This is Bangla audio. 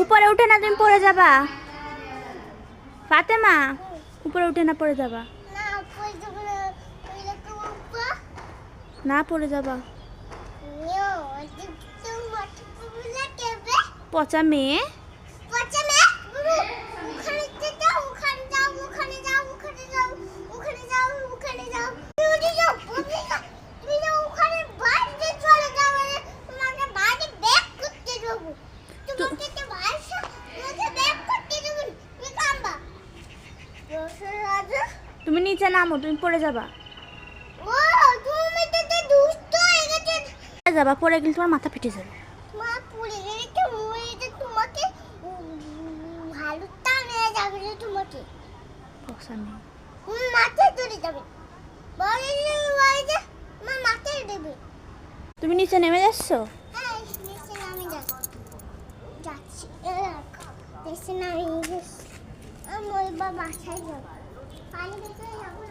উপরে উঠে না, তুমি পড়ে যাবা। ফাতেমা, উপরে উঠে না, পড়ে যাবা। না, পড়ে যাবা। পচা মেয়ে। তুমি নিচে নামো, তুমি পড়ে যাবা। যাবা, পড়ে গেলে তোমার মাথা ফেটে যাবে। তুমি নিচে নেমে যাচ্ছ? বাসায় যাবো, পানি খেতে যাবো।